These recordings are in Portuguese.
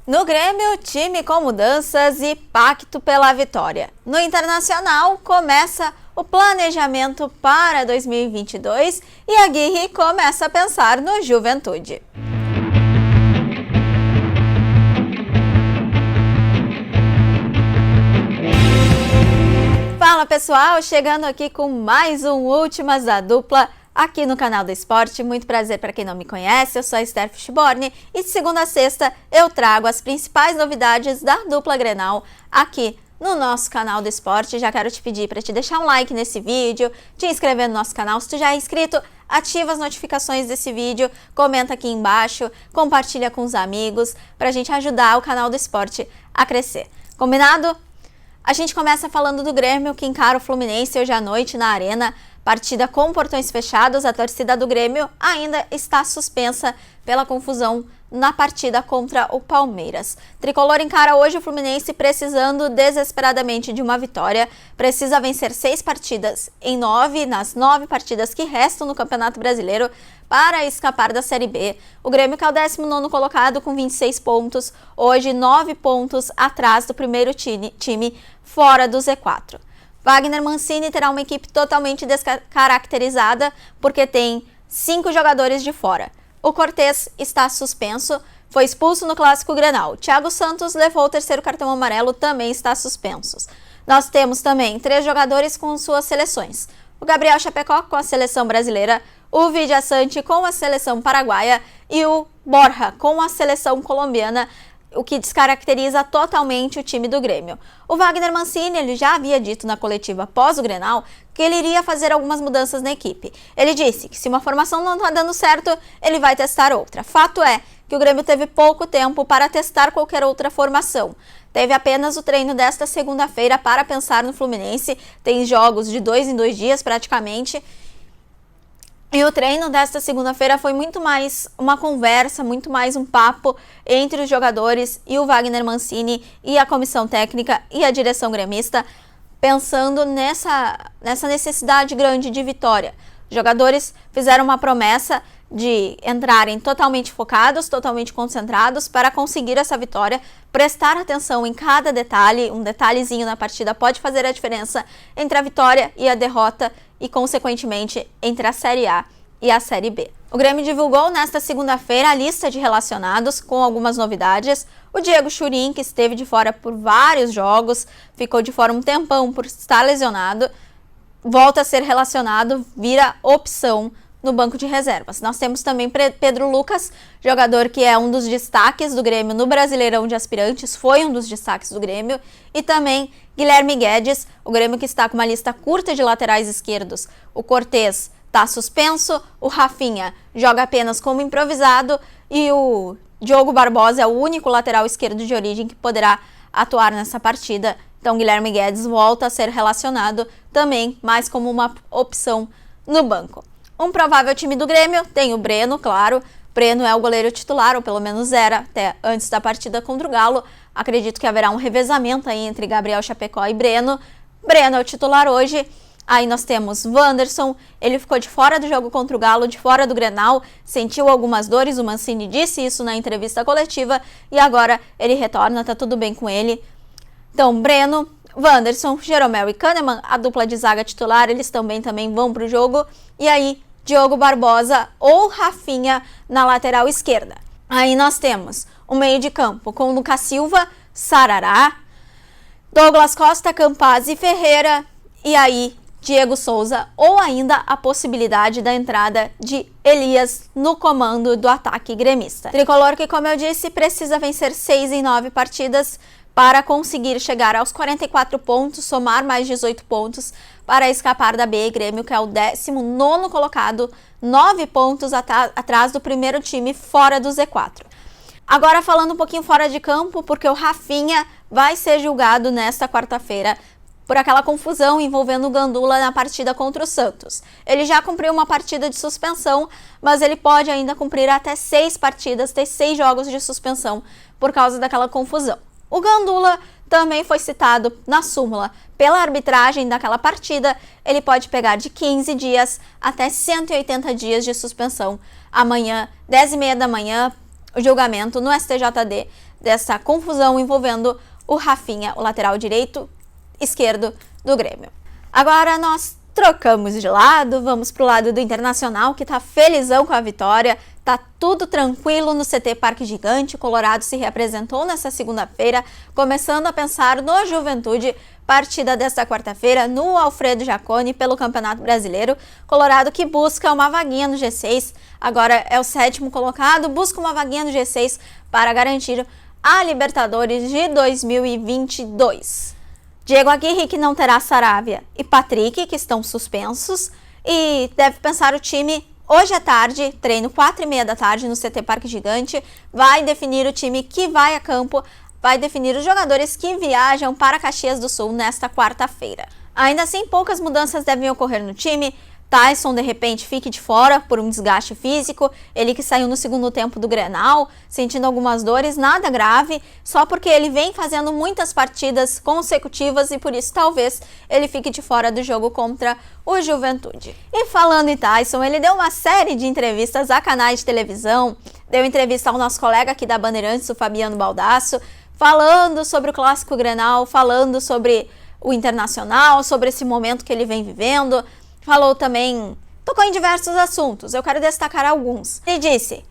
No Grêmio, time com mudanças e pacto pela vitória. No Internacional, começa o planejamento para 2022 e a Aguirre começa a pensar no Juventude. Fala pessoal, chegando aqui com mais um Últimas da Dupla aqui no canal do Esporte. Muito prazer para quem não me conhece, eu sou a Esther Fischborn e de segunda a sexta eu trago as principais novidades da dupla Grenal aqui no nosso canal do Esporte. Já quero te pedir para te deixar um like nesse vídeo, te inscrever no nosso canal. Se tu já é inscrito, ativa as notificações desse vídeo, comenta aqui embaixo, compartilha com os amigos para a gente ajudar o canal do Esporte a crescer. Combinado? A gente começa falando do Grêmio, que encara o Fluminense hoje à noite na Arena. Partida com portões fechados, a torcida do Grêmio ainda está suspensa pela confusão na partida contra o Palmeiras. Tricolor encara hoje o Fluminense precisando desesperadamente de uma vitória. Precisa vencer 6 partidas nas 9 partidas que restam no Campeonato Brasileiro para escapar da Série B. O Grêmio, que é o 19º colocado com 26 pontos, hoje 9 pontos atrás do primeiro time fora do Z4. Wagner Mancini terá uma equipe totalmente descaracterizada porque tem 5 jogadores de fora. O Cortez está suspenso, foi expulso no Clássico Grenal. Thiago Santos levou o 3º cartão amarelo, também está suspenso. Nós temos também 3 jogadores com suas seleções. O Gabriel Chapecó com a seleção brasileira, o Vidia Sante com a seleção paraguaia e o Borja com a seleção colombiana, o que descaracteriza totalmente o time do Grêmio. O Wagner Mancini, ele já havia dito na coletiva após o Grenal que ele iria fazer algumas mudanças na equipe. Ele disse que se uma formação não está dando certo, ele vai testar outra. Fato é que o Grêmio teve pouco tempo para testar qualquer outra formação. Teve apenas o treino desta segunda-feira para pensar no Fluminense, tem jogos de 2 em 2 dias praticamente. E o treino desta segunda-feira foi muito mais uma conversa, muito mais um papo entre os jogadores e o Wagner Mancini e a comissão técnica e a direção gremista, pensando nessa necessidade grande de vitória. Os jogadores fizeram uma promessa de entrarem totalmente focados, totalmente concentrados para conseguir essa vitória, prestar atenção em cada detalhe, um detalhezinho na partida pode fazer a diferença entre a vitória e a derrota e, consequentemente, entre a Série A e a Série B. O Grêmio divulgou nesta segunda-feira a lista de relacionados com algumas novidades. O Diego Churin, que esteve de fora por vários jogos, ficou de fora um tempão por estar lesionado, volta a ser relacionado, vira opção no banco de reservas. Nós temos também Pedro Lucas, jogador que é um dos destaques do Grêmio no Brasileirão de Aspirantes, foi um dos destaques do Grêmio, e também Guilherme Guedes, o Grêmio que está com uma lista curta de laterais esquerdos. O Cortez está suspenso, o Rafinha joga apenas como improvisado e o Diogo Barbosa é o único lateral esquerdo de origem que poderá atuar nessa partida. Então Guilherme Guedes volta a ser relacionado também, mais como uma opção no banco. Um provável time do Grêmio tem o Breno, claro. Breno é o goleiro titular, ou pelo menos era até antes da partida contra o Galo. Acredito que haverá um revezamento aí entre Gabriel Chapecó e Breno. Breno é o titular hoje. Aí nós temos Wanderson, ele ficou de fora do jogo contra o Galo, de fora do Grenal, sentiu algumas dores, o Mancini disse isso na entrevista coletiva e agora ele retorna, tá tudo bem com ele. Então, Breno, Wanderson, Jeromel e Kahneman, a dupla de zaga titular, eles também vão para o jogo. E aí, Diogo Barbosa ou Rafinha na lateral esquerda. Aí nós temos o meio de campo com Lucas Silva, Sarará, Douglas Costa, Campaz e Ferreira. E aí, Diego Souza ou ainda a possibilidade da entrada de Elias no comando do ataque gremista. Tricolor que, como eu disse, precisa vencer 6 em 9 partidas para conseguir chegar aos 44 pontos, somar mais 18 pontos para escapar da B. Grêmio, que é o 19º colocado, 9 pontos atrás do primeiro time fora do Z4. Agora falando um pouquinho fora de campo, porque o Rafinha vai ser julgado nesta quarta-feira por aquela confusão envolvendo o Gandula na partida contra o Santos. Ele já cumpriu uma partida de suspensão, mas ele pode ainda cumprir até 6 partidas, ter 6 jogos de suspensão por causa daquela confusão. O Gandula também foi citado na súmula pela arbitragem daquela partida. Ele pode pegar de 15 dias até 180 dias de suspensão. Amanhã, 10h30 da manhã, o julgamento no STJD dessa confusão envolvendo o Rafinha, o lateral esquerdo do Grêmio. Agora nós trocamos de lado, vamos pro lado do Internacional, que tá felizão com a vitória, tá tudo tranquilo no CT Parque Gigante. O Colorado se reapresentou nessa segunda-feira, começando a pensar no Juventude, partida desta quarta-feira no Alfredo Jaconi pelo Campeonato Brasileiro. Colorado que busca uma vaguinha no G6, agora é o 7º colocado, busca uma vaguinha no G6 para garantir a Libertadores de 2022. Diego Aguirre, que não terá Saravia, e Patrick, que estão suspensos, e deve pensar o time hoje à tarde, treino 4h30 da tarde no CT Parque Gigante, vai definir o time que vai a campo, vai definir os jogadores que viajam para Caxias do Sul nesta quarta-feira. Ainda assim, poucas mudanças devem ocorrer no time. Tyson, de repente, fique de fora por um desgaste físico, ele que saiu no segundo tempo do Grenal, sentindo algumas dores, nada grave, só porque ele vem fazendo muitas partidas consecutivas e por isso talvez ele fique de fora do jogo contra o Juventude. E falando em Tyson, ele deu uma série de entrevistas a canais de televisão, deu entrevista ao nosso colega aqui da Bandeirantes, o Fabiano Baldasso, falando sobre o Clássico Grenal, falando sobre o Internacional, sobre esse momento que ele vem vivendo. Falou também, tocou em diversos assuntos, eu quero destacar alguns. Ele disse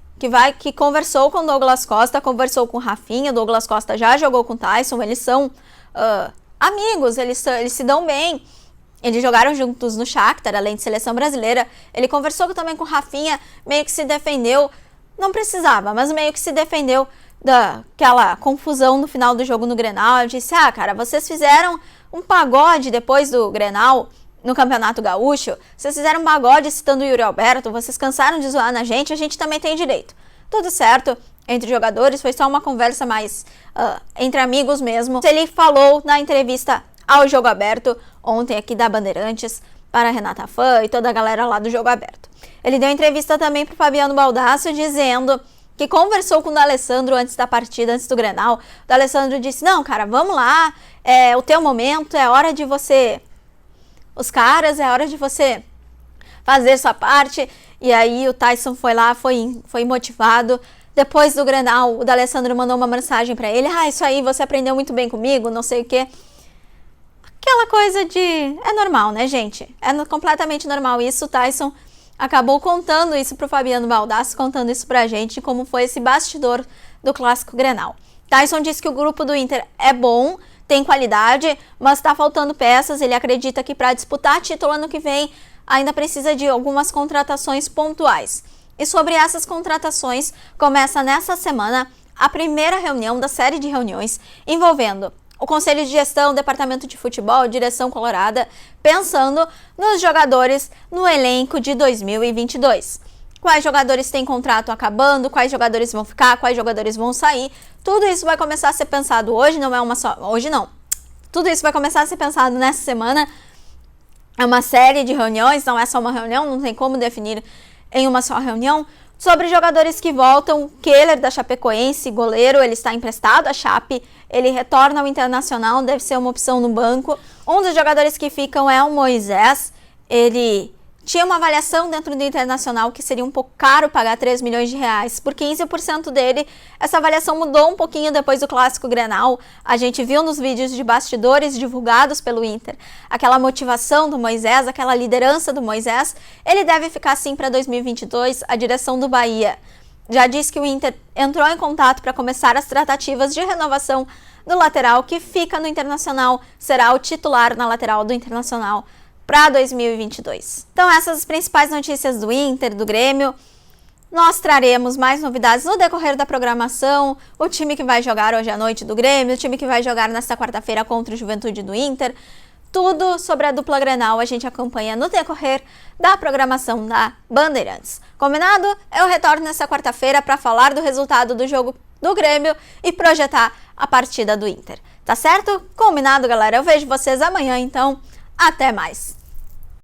que conversou com o Douglas Costa, conversou com o Rafinha, o Douglas Costa já jogou com o Tyson, eles são amigos, eles se dão bem. Eles jogaram juntos no Shakhtar, além de seleção brasileira. Ele conversou também com o Rafinha, meio que se defendeu, não precisava, mas meio que se defendeu daquela confusão no final do jogo no Grenal. Ele disse, cara, vocês fizeram um pagode depois do Grenal, no Campeonato Gaúcho, vocês fizeram um pagode citando o Yuri Alberto, vocês cansaram de zoar na gente, a gente também tem direito. Tudo certo, entre jogadores, foi só uma conversa mais entre amigos mesmo. Ele falou na entrevista ao Jogo Aberto, ontem aqui da Bandeirantes, para a Renata Fã e toda a galera lá do Jogo Aberto. Ele deu entrevista também para o Fabiano Baldasso, dizendo que conversou com o D'Alessandro antes da partida, antes do Grenal. O D'Alessandro disse, não, cara, vamos lá, é o teu momento, é hora de você... os caras, é hora de você fazer sua parte. E aí o Tyson foi lá, foi motivado. Depois do Grenal, o D'Alessandro mandou uma mensagem pra ele, isso aí, você aprendeu muito bem comigo, não sei o quê. Aquela coisa de... é normal, né, gente? É completamente normal isso. O Tyson acabou contando isso pro Fabiano Baldasso, contando isso pra gente, como foi esse bastidor do Clássico Grenal. Tyson disse que o grupo do Inter é bom, tem qualidade, mas está faltando peças. Ele acredita que para disputar título ano que vem ainda precisa de algumas contratações pontuais. E sobre essas contratações, começa nessa semana a primeira reunião da série de reuniões envolvendo o Conselho de Gestão, Departamento de Futebol, Direção Colorada, pensando nos jogadores no elenco de 2022. Quais jogadores têm contrato acabando, quais jogadores vão ficar, quais jogadores vão sair. Tudo isso vai começar a ser pensado hoje, não é uma só... hoje não. Tudo isso vai começar a ser pensado nessa semana. É uma série de reuniões, não é só uma reunião, não tem como definir em uma só reunião. Sobre jogadores que voltam, Keller da Chapecoense, goleiro, ele está emprestado à Chape, ele retorna ao Internacional, deve ser uma opção no banco. Um dos jogadores que ficam é o Moisés, ele... tinha uma avaliação dentro do Internacional que seria um pouco caro pagar 3 milhões de reais por 15% dele. Essa avaliação mudou um pouquinho depois do Clássico Grenal. A gente viu nos vídeos de bastidores divulgados pelo Inter aquela motivação do Moisés, aquela liderança do Moisés. Ele deve ficar sim para 2022. A direção do Bahia já disse que o Inter entrou em contato para começar as tratativas de renovação do lateral que fica no Internacional, será o titular na lateral do Internacional para 2022. Então essas as principais notícias do Inter, do Grêmio. Nós traremos mais novidades no decorrer da programação, o time que vai jogar hoje à noite do Grêmio, o time que vai jogar nesta quarta-feira contra o Juventude do Inter. Tudo sobre a dupla Grenal a gente acompanha no decorrer da programação da Bandeirantes. Combinado? Eu retorno nesta quarta-feira para falar do resultado do jogo do Grêmio e projetar a partida do Inter. Tá certo? Combinado, galera? Eu vejo vocês amanhã, então. Até mais!